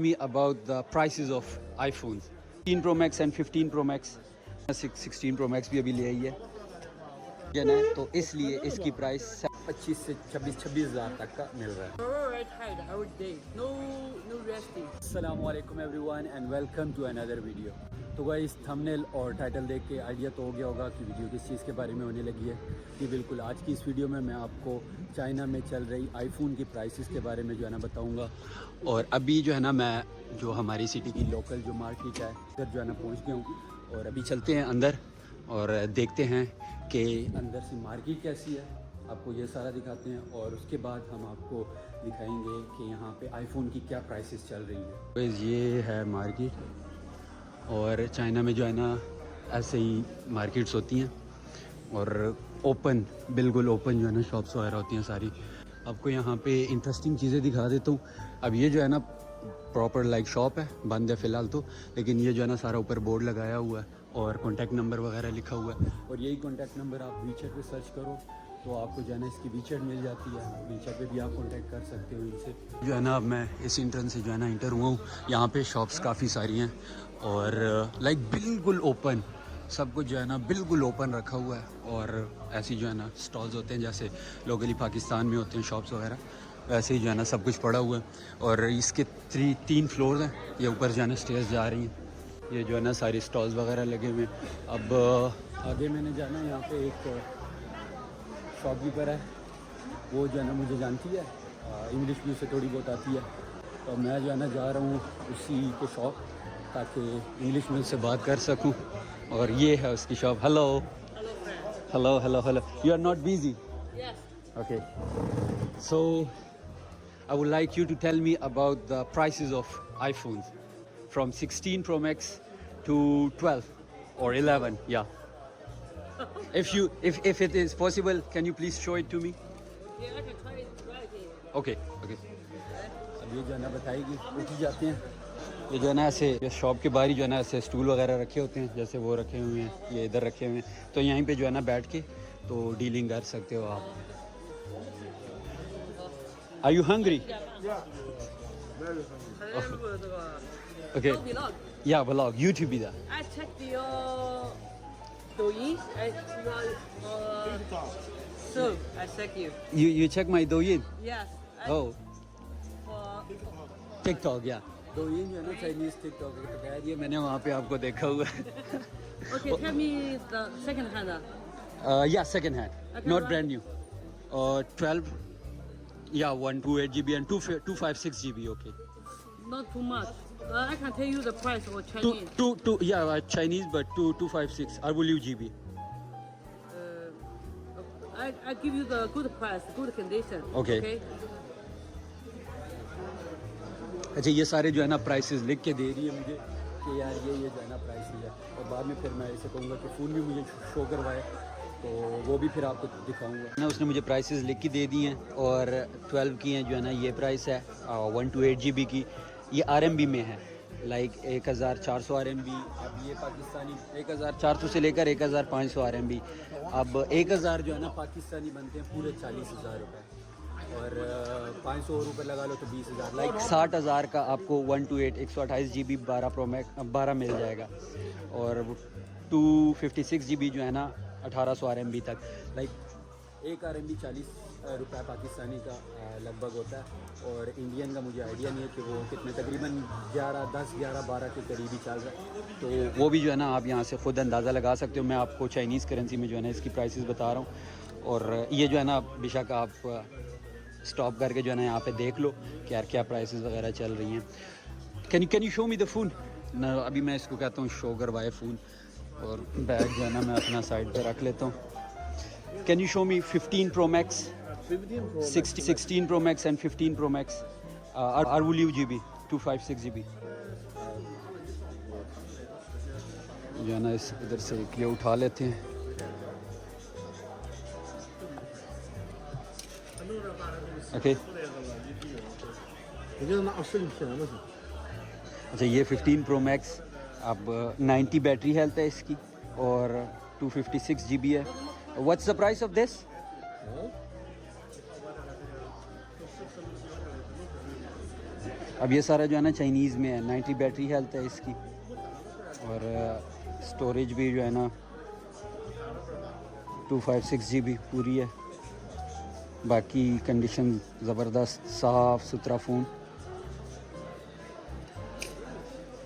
me about the prices of iPhones 15 Pro Max and 15 Pro Max 16 Pro Max भी अभी ले आई है तो इसलिए इसकी प्राइस 25 से 26 हज़ार तक का मिल रहा है। अस्सलामुअलैकुम everyone and welcome to another video. तो गाइस थंबनेल और टाइटल देख के आइडिया तो हो गया होगा कि वीडियो किस चीज़ के बारे में होने लगी है। कि बिल्कुल आज की इस वीडियो में मैं आपको चाइना में चल रही आईफोन की प्राइसेस के बारे में जो है ना बताऊंगा। और अभी जो है ना मैं जो हमारी सिटी की लोकल जो मार्केट है उधर जो है ना पहुंच गया हूँ और अभी चलते हैं अंदर और देखते हैं कि अंदर से मार्केट कैसी है, आपको ये सारा दिखाते हैं और उसके बाद हम आपको दिखाएंगे कि यहाँ पे आईफोन की क्या प्राइसेस चल रही है। तो ये है मार्केट और चाइना में जो है ना ऐसे ही मार्केट्स होती हैं और ओपन बिल्कुल ओपन जो है ना शॉप्स वगैरह होती हैं सारी। आपको यहाँ पे इंटरेस्टिंग चीज़ें दिखा देता हूँ। अब ये जो है ना प्रॉपर लाइक शॉप है, बंद है फ़िलहाल तो, लेकिन ये जो है ना सारा ऊपर बोर्ड लगाया हुआ है और कॉन्टैक्ट नंबर वगैरह लिखा हुआ है और यही कॉन्टैक्ट नंबर आप वीचैट पे सर्च करो तो आपको जो है ना इसकी वीचैट मिल जाती है। वीचैट पे भी आप कॉन्टैक्ट कर सकते हो इनसे। जो है ना अब मैं इस इंट्रेंस से जो है ना इंटर हुआ हूँ। यहाँ पे शॉप्स काफ़ी सारी हैं और लाइक बिल्कुल ओपन सब कुछ जो है ना बिल्कुल ओपन रखा हुआ है और ऐसी जो है ना स्टॉल्स होते हैं जैसे लोकली पाकिस्तान में होते हैं शॉप्स वगैरह, वैसे ही जो है ना सब कुछ पड़ा हुआ है। और इसके तीन फ्लोर्स हैं, ये ऊपर जो है ना स्टेयर्स जा रही हैं। ये जो है ना सारी स्टॉल्स वगैरह लगे हुए हैं। अब आगे मैंने जाना है, यहाँ पे एक शॉपकीपर है, वो जो है ना मुझे जानती है, इंग्लिश भी उसे थोड़ी बहुत आती है, तो मैं जो है ना जा रहा हूँ उसी के शॉप ताकि इंग्लिश में उससे बात कर सकूँ। और ये है उसकी shop. Hello hello hello hello, you are not busy? Okay, so I would like you to tell me about the prices of iPhones from 16 Pro Max to 12 or 11, yeah. If it is possible, can you please show it to me? Yeah, I can try it right here. Okay, okay. अब ये जो है ना बताएगी, उठी जाते हैं। ये जो है ना ऐसे शॉप के बाहर ही जो है ना ऐसे स्टूल वगैरह रखे होते हैं, जैसे वो रखे हुए हैं, ये इधर रखे हुए हैं, तो यहीं पे जो है ना बैठ के तो डीलिंग कर सकते हो आप। Are you hungry? Okay. Yeah, vlog YouTube da. I checked your Douyin. So I check you. You check my Douyin? Yes. Oh, For TikTok, yeah. Douyin जो है ना चाइनीज टिकटॉक है, तो खैर ये मैंने वहाँ पे आपको देखा हुआ है। okay, tell me the second hand. Yeah, second hand, Okay, not right. brand new. 12, yeah, 128 GB and 256 GB. Okay. Not too much. I can tell you the price for Two, Chinese. yeah, Chinese, but 256. I will use GB. I give you the good price, good condition. Okay. अच्छा, ये सारे जो है ना prices लिख के दे रही है मुझे कि यार ये जो है ना प्राइस है, और बाद में फिर मैं इसे कहूँगा कि फ़ोन भी मुझे शो करवाए तो वो भी फिर आपको दिखाऊंगा ना। उसने मुझे प्राइसेस लिख के दे दी हैं और 12 की हैं जो है ना ये प्राइस है 128 GB की, ये RMB में है, लाइक 1400 RMB। अब ये पाकिस्तानी 1400 से लेकर 1500 RMB। अब 1000 जो है ना पाकिस्तानी बनते हैं पूरे 40,000 रुपये और 500 रुपये लगा लो तो 20,000, लाइक 60,000 का आपको 128 GB 12 मिल जाएगा। और 256 GB जो है ना 1800 RMB तक, लाइक 1 RMB 40 रुपये पाकिस्तानी का लगभग होता है और इंडियन का मुझे आइडिया नहीं है कि वो कितने, तकरीबन 10, 11, 12 के करीब ही चल रहा है। तो वो भी जो है ना आप यहाँ से ख़ुद अंदाज़ा लगा सकते हो। मैं आपको चाइनीज़ करेंसी में जो है ना इसकी प्राइसेस बता रहा हूँ और ये जो है ना बेशक आप स्टॉप करके जो है ना यहाँ पे देख लो कि यार क्या प्राइसेस वगैरह चल रही हैं। Can you show me the phone ना? अभी मैं इसको कहता हूँ शो करवाए फ़ोन और बैग जो है ना मैं अपना साइड पे रख लेता हूँ। Can you show me 15 Pro Max, 16 Pro Max and 15 Pro Max are will you GB 256 GB जो है ना इस इधर से एक ये उठा लेते हैं। ओके, अच्छा ये 15 Pro Max अब 90 बैटरी हेल्थ है इसकी और 256 GB है। What's the price of this? अब ये सारा जो है ना चाइनीज़ में है। 90 बैटरी हेल्थ है इसकी और स्टोरेज भी जो है ना 256 GB पूरी है। बाकी कंडीशन ज़बरदस्त, साफ़ सुथरा phone.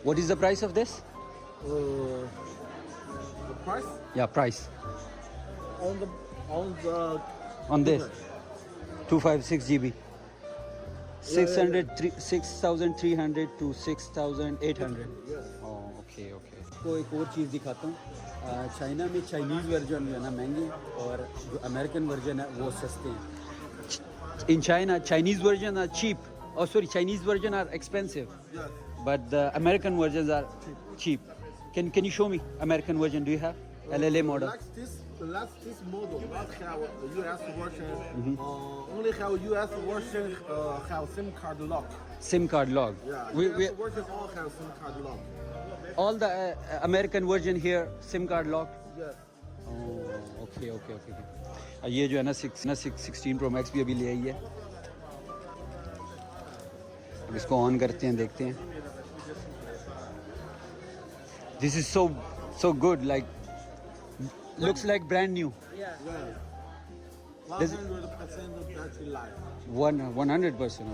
What is the price of this? The price Yeah, price on this 256 GB 6,300 to 6,800. Yes. Okay okay. तो एक और चीज़ दिखाता हूँ। चाइना में चाइनीज़ वर्जन जो है ना महंगे और जो अमेरिकन वर्जन है वो सस्ते हैं। In China Chinese version are cheap, और sorry Chinese version are expensive, Yes. but the American versions are cheap. Can you show me American version? Do you have LLA model? The last this model not have the US version. Only have US version have SIM card lock. SIM card log. Yeah. We US version all have SIM card lock. all the American version here SIM card lock. Yes. Okay okay okay. ये जो है ना 16 Pro Max भी अभी ले आई है। अब इसको ऑन करते हैं, देखते हैं। This is so good, like looks like brand new. Yeah. Does 100% battery life. 100%.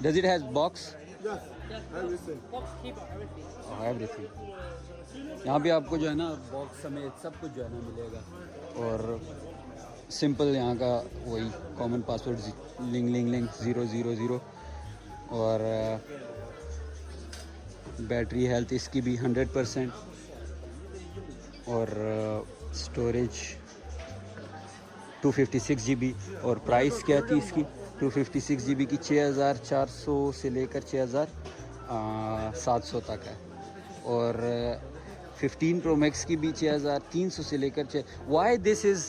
Does it has box? Yes. Everything. Box keyboard, everything. Everything. यहाँ पे आपको जो है ना बॉक्स समेत सब कुछ जो है ना मिलेगा और सिंपल यहाँ का वही कॉमन पासवर्ड लिंग 000 और बैटरी हेल्थ इसकी भी 100% और स्टोरेज 256 GB। और प्राइस क्या थी इसकी? 256 GB की 6,400 से लेकर 6,700 तक है। और 15 Pro Max की भी 6,300 से लेकर why this is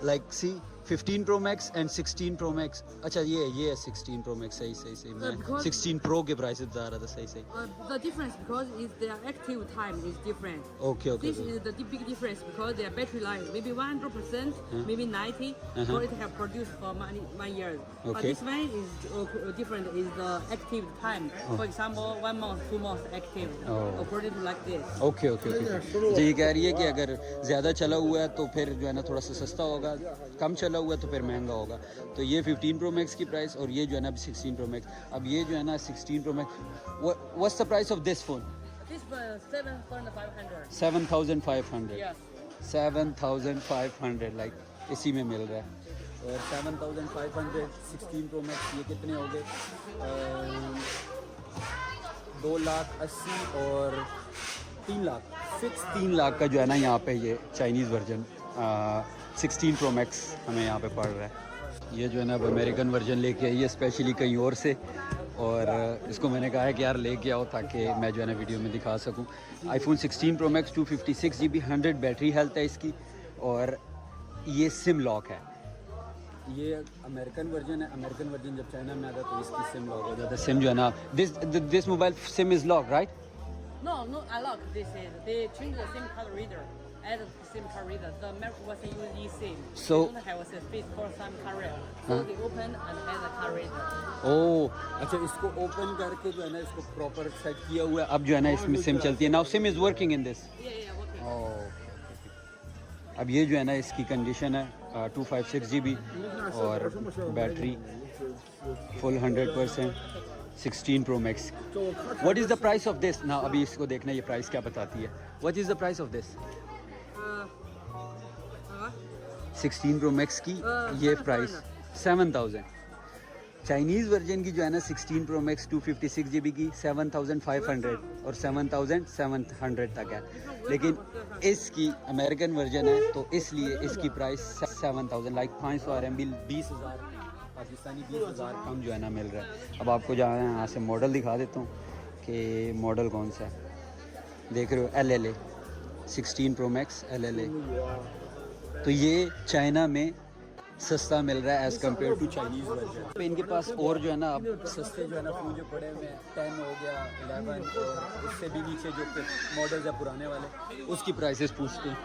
like see 15 Pro Max and 16 Pro Max। अच्छा ये है 16 Pro Max। सही मैं because- 16 Pro के प्राइस बता रहा था। सही The difference because is their active time is different. Okay This is the big difference because their battery life maybe 100%, maybe 90, or it have produced for one year. But Okay. this one is different. Is the active time? For example, 1 month, 2 months active. Oh. According to like this. Okay जी। ये कह रही है कि अगर ज़्यादा चला हुआ है तो फिर जो है ना थोड़ा सा सस्ता होगा, कम चला हुआ है तो फिर महंगा होगा। तो ये 15 Pro Max की प्राइस और ये जो है ना 16 Pro Max। अब ये जो है ना 16 Pro Max, what's the price of this phone? This 7,500. 7,500। Yes. 7,500 like इसी में मिल रहा है। और 7,500 16 Pro Max ये कितने हो गए? 2,80,000 और 3 लाख, फिक्स 3 लाख का जो है ना यहाँ पे ये चाइनीज़ वर्जन 16 Pro Max हमें यहाँ पे पड़ रहा है। ये जो है ना अब अमेरिकन वर्जन लेके आई है स्पेशली कहीं और से, और इसको मैंने कहा है कि यार लेके आओ ताकि मैं जो है ना वीडियो में दिखा सकूं। iPhone 16 Pro Max 256 GB 100 battery health है इसकी और ये सिम लॉक है। ये अमेरिकन वर्जन है। अमेरिकन वर्जन जब चाइना में आता तो इसकी सिम लॉक हो जाता है। सिम जो है ना this mobile SIM is lock right? No, I lock. This is they change the SIM card reader. Add the SIM card reader. The American was use eSIM. So- they don't have a space for SIM card reader. So they open and add the card reader. ओह अच्छा, इसको open करके जो है ना इसको proper set किया हुआ है। अब जो है ना इसमें सिम चलती है। Now SIM is working in this. Yeah, okay. अब ये जो है ना इसकी कंडीशन है 256 GB और battery full 100%, 16 Pro Max। What is the price of this? ना अभी इसको देखना ये प्राइस क्या बताती है। What is the price of this? 16 Pro Max की ये प्राइस 7,000। चाइनीज़ वर्जन की जो है ना 16 Pro Max 256 GB की 7,500 और 7,700 तक है, लेकिन इसकी अमेरिकन वर्जन है तो इसलिए इसकी प्राइस 7,000 लाइक 500 RMB 20,000 पाकिस्तानी 20,000 कम जो है ना मिल रहा है। अब आपको यहाँ से मॉडल दिखा देता हूँ कि मॉडल कौन सा है। देख रहे हो LLA 16 Pro Max LLA। तो ये चाइना में सस्ता मिल रहा है as compare to Chinese version. तो इनके पास और जो है ना अब सस्ते जो है ना फ़ोन जो पड़े हुए हैं 10 हो गया 11 और उससे भी नीचे जो मॉडल्स है पुराने वाले उसकी प्राइसेस पूछते हैं।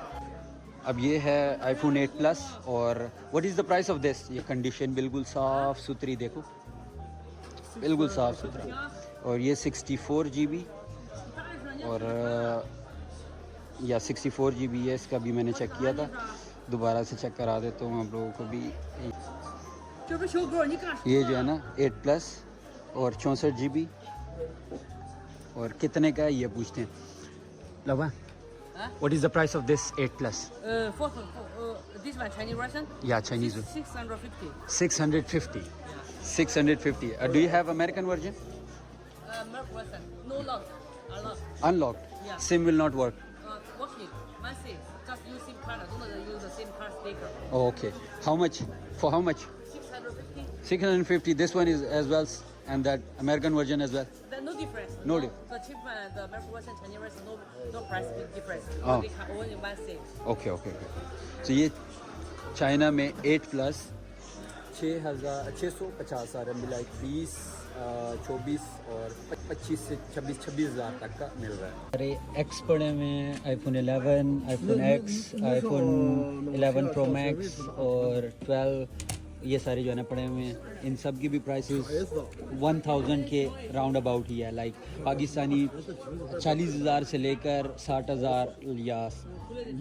अब ये है iPhone 8 Plus और what is the price of this? ये कंडीशन बिल्कुल साफ़ सुथरी देखो बिल्कुल साफ़ सुथरा। और ये 64 GB और या 64 GB है, इसका भी मैंने चेक किया था, दोबारा से चेक करा देता हूँ आप लोगों को भी। ये जो है ना 8+ और 64 GB और कितने का है ये पूछते हैं। लवा, what is the price of this 8+? This one Chinese version. Yeah, Chinese one. 650. 650. 650. Do you have American version? Merc version. No lock. Unlock. Unlocked. Yeah. SIM will not work. Working. Massive. Just use SIM card. Don't use the SIM card sticker. Oh, okay. How much? For how much? 650. 650. This one is as well, and that American version as well. There's no difference. No difference. The cheap one, the Merc version, Chinese version, no price difference. Oh. They can only one SIM. Okay, okay, okay. So ये China में 8+ 650 RMB like 20, 24 और 25 से 26 हज़ार तक का मिल रहा है। अरे X पड़े में iPhone 11, iPhone X, iPhone 11 Pro Max और 12, ये सारे जो है ना पड़े हुए हैं। इन सब की भी प्राइसेस 1000 के राउंड अबाउट ही है। लाइक पाकिस्तानी 40,000 से लेकर 60,000 या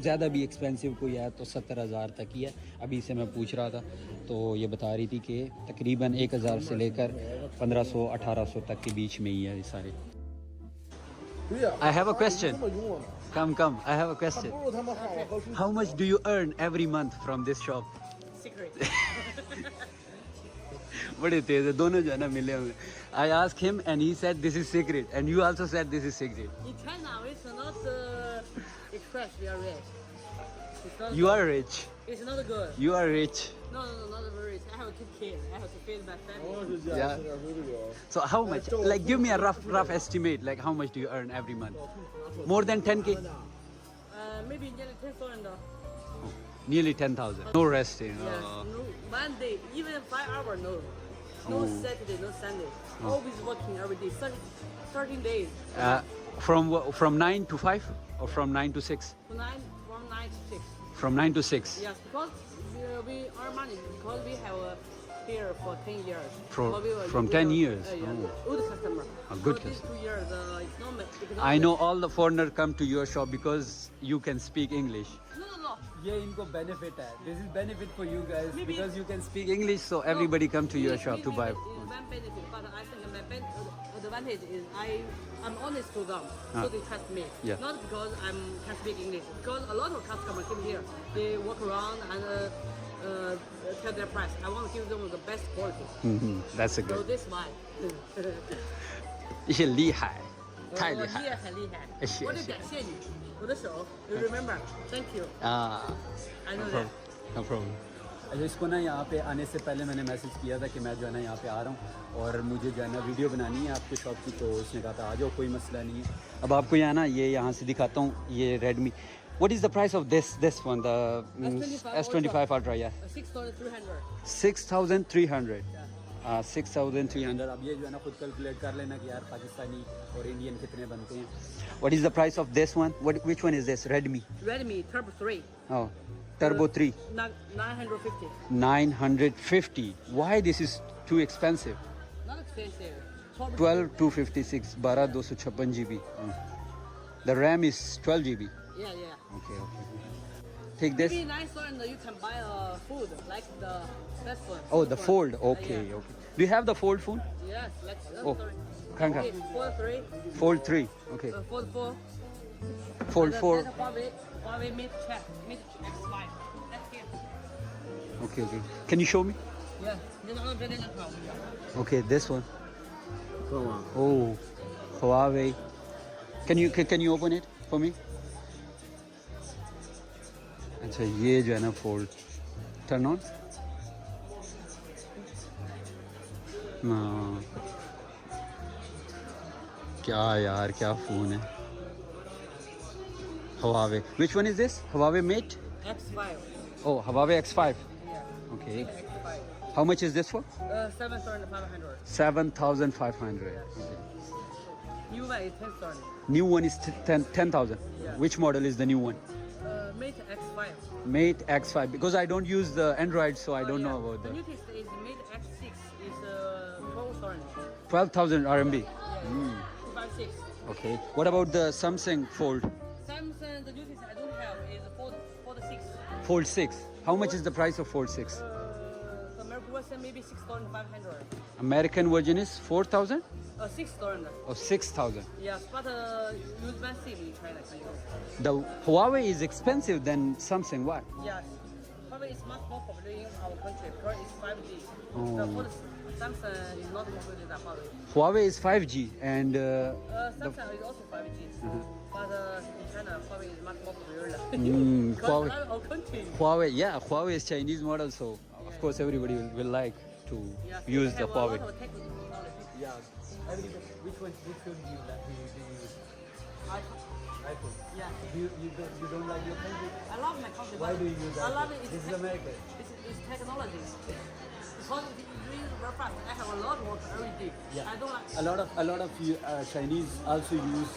ज़्यादा भी एक्सपेंसिव कोई है तो 70,000 तक ही है। अभी से मैं पूछ रहा था तो ये बता रही थी कि तकरीबन 1000 से लेकर 1500-1800 तक के बीच में ही है ये सारे। I have a question. Come. I have a question. How much do you earn every month from this shop? Secret. बड़े तेज है दोनों जो है ना मिले हुए। I asked him and he said this is secret and you also said this is secret. In China, it's not express. We are rich. It's not You good. are rich. It's not good. You are rich. No, not very rich. I have 2 kids. I have to feed my family. Yeah. So how much? Like give me a rough estimate. Like how much do you earn every month? More than 10K? Maybe nearly 10,000. Nearly 10,000. No resting. Yes. Oh. No, one day, even 5 hours, no. No Saturday, no Sunday. Always working every day. 13 days. From 9 to 5 or from 9 to 6? From 9 to 6. From 9 to 6. Yes, because we earn money because we have here for 10 years. From We 10 were- years? Yeah, Oh. good customer. A good So these 2 years, it's not economic. I know all the foreigners come to your shop because you can speak English. No. ये इनको benefit है. This is benefit for you guys Maybe- because you can speak English, so everybody come to your shop to buy. It's one benefit, but I think my advantage is I'm honest to them, so they trust me. Yeah. Not because I can speak English, because a lot of customers come here, they walk around and tell their price. I want to give them the best quality. That's a So good. this why. 也厉害，太厉害厉害很厉害。谢谢我得感谢你，我的手。You remember? Thank you. 啊 I know that. No problem. अच्छा इसको ना यहाँ पे आने से पहले मैंने message किया था कि मैं जो है ना यहाँ पे आ रहा हूँ और मुझे जो है ना वीडियो बनानी है आपके शॉप की, तो उसने कहा था आ जाओ कोई मसला नहीं है। अब आपको यहाँ ना ये यहाँ से दिखाता हूँ ये Redmi. What is the price of this one, the S25 Ultra? Yeah, 6,300. 6,300. 6,300. अब ये जो है ना खुद कैलकुलेट कर लेना कि यार पाकिस्तानी और इंडियन कितने बनते हैं। What is the price of this one? Which one is this? Redmi. Redmi Turbo 3. Oh, Turbo 3. 950. 950. Why this is too expensive? Not expensive. Turbo 12256 12256 GB. The RAM is 12 GB. Yeah. Okay. Take this. Maybe nice one you can buy food like the best one. Oh, the This fold. one. Okay. Yeah. Do you have the fold phone? Yes, like Oh, sorry. Kanka. Okay, fold 3, Fold 3. Okay. fold 4. Fold 4. Huawei Mate X5. That's here. Okay. Can you show me? Yeah. Okay, this one. Come on. Oh, Huawei. Can you open it for me? अच्छा ये जो है ना fold turn on ना, क्या यार क्या phone है। Huawei. Which one is this? Huawei Mate? X5. Oh, Huawei X5. Yeah. Okay. X5. How much is this for? 7,500. 7,500. Okay. New one is 10,000. New one is 10,000. Yeah. Which model is the new one? Mate X5. Mate X5. Because I don't use the Android, so I don't know about The the newest is Mate X6. It's 12,000. 12,000 RMB. 256. Okay. What about the Samsung Fold? Samsung, the new thing I don't have is Fold 6. Fold 6. How much is the price of Fold 6? The American version maybe 6,500. American version is 4,000 6,000. or 6,000. Yes, but use massive in China. Can you? The Huawei is expensive than Samsung. Why? Yes. Huawei is much more popular in our country because it's 5G. Oh. The phone Samsung is not popular than Huawei. Huawei is 5G and Samsung is also 5G. But in China, Huawei is much more popular. Because Huawei. our country. Huawei is Chinese model, so of course everybody will like to Yes, use they the have a lot Huawei. of technology. Yeah. Which one do you use? iPhone. Yeah. You don't like your country? I love my country. Why but do you use I love iPhone? it. It's This is America. It's technology. Because it reads very fast. I have a lot of work every day. Yeah. I don't like. A lot of Chinese also use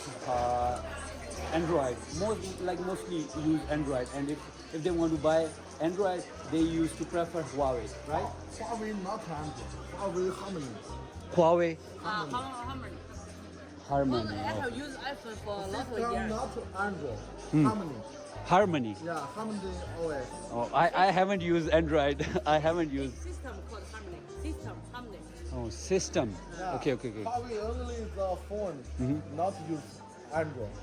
Android. Mostly use Android, and if they want to buy Android, they used to prefer Huawei, right? Huawei not Android. Huawei Harmony. Huawei Harmony. Harmony. I have used iPhone for a lot of System years. not Android. Harmony. Harmony. Yeah, Harmony OS. Oh, I haven't used Android. I haven't used. System called Harmony. System Harmony. Oh, system. Yeah. Okay. Huawei only the phone, not use Android.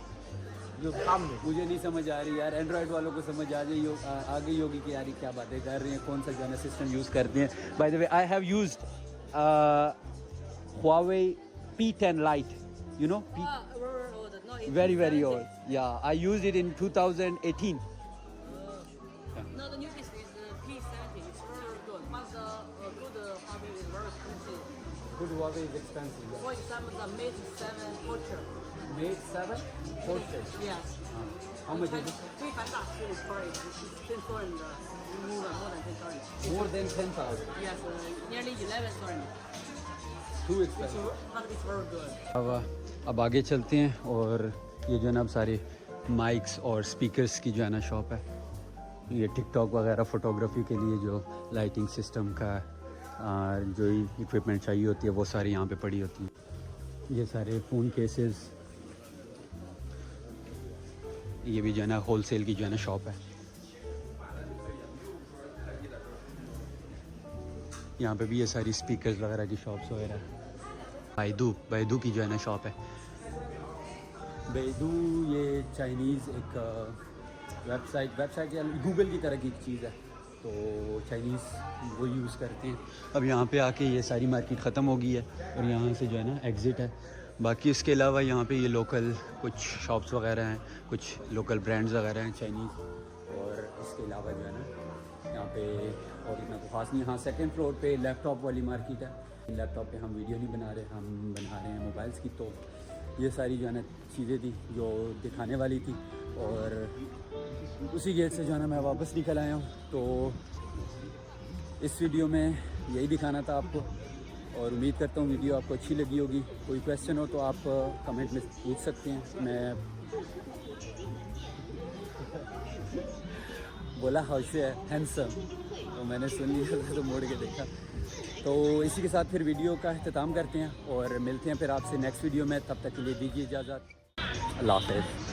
Use Harmony. मुझे नहीं समझ आ रही यार, Android वालों को समझ आ गई होगी कि यार ये क्या बातें कर रही हैं, कौन सा जो है सिस्टम यूज़ करते हैं. By the way I have used Huawei P10 Lite, you know, No, it's very 17. old. Yeah, I used it in 2018. No, the new is P70. It's very good. But the good Huawei is very expensive. Good Huawei is expensive. For example, the Mate 7 Ultra. Mate 7 Portrait. Yes. How much is it? 3,000 price. It's 10,000. More than 10,000. More than 10,000. Yes, nearly 11,000. Too expensive. But it's very good. अब आगे चलते हैं और ये जो है ना अब सारे माइक्स और स्पीकर्स की जो है ना शॉप है. ये टिकटॉक वगैरह फ़ोटोग्राफी के लिए जो लाइटिंग सिस्टम का जो इक्विपमेंट चाहिए होती है वो सारी यहाँ पे पड़ी होती है. ये सारे फ़ोन केसेस, ये भी जो है ना होलसेल की जो है ना शॉप है. यहाँ पे भी ये सारी स्पीकर्स वगैरह की शॉप्स वगैरह. बैदू की जो है ना शॉप है. बैदू ये चाइनीज़ एक वेबसाइट या गूगल की तरह की चीज़ है, तो चाइनीज़ वो यूज़ करते हैं. अब यहाँ पे आके ये सारी मार्केट ख़त्म हो गई है और यहाँ से जो है ना एग्ज़िट है. बाकी इसके अलावा यहाँ पे ये लोकल कुछ शॉप्स वगैरह हैं, कुछ लोकल ब्रांड्स वगैरह हैं चाइनीज़. और इसके अलावा जो है ना यहाँ पे और इतना तो खास नहीं. हाँ, सेकंड फ्लोर पे लैपटॉप वाली मार्केट है. लैपटॉप पे हम वीडियो नहीं बना रहे, हम बना रहे हैं मोबाइल्स की. तो ये सारी जो है ना चीज़ें थी जो दिखाने वाली थी और उसी गेट से जो है ना मैं वापस निकल आया हूँ. तो इस वीडियो में यही दिखाना था आपको और उम्मीद करता हूँ वीडियो आपको अच्छी लगी होगी. कोई क्वेश्चन हो तो आप कमेंट में पूछ सकते हैं. मैं बोला हाउस है हैंडसम, तो मैंने सुन लिया था तो मोड़ के देखा. तो इसी के साथ फिर वीडियो का अख्ताम करते हैं और मिलते हैं फिर आपसे नेक्स्ट वीडियो में. तब तक के लिए दीजिए इजाज़त. अल्लाह हाफ़िज़.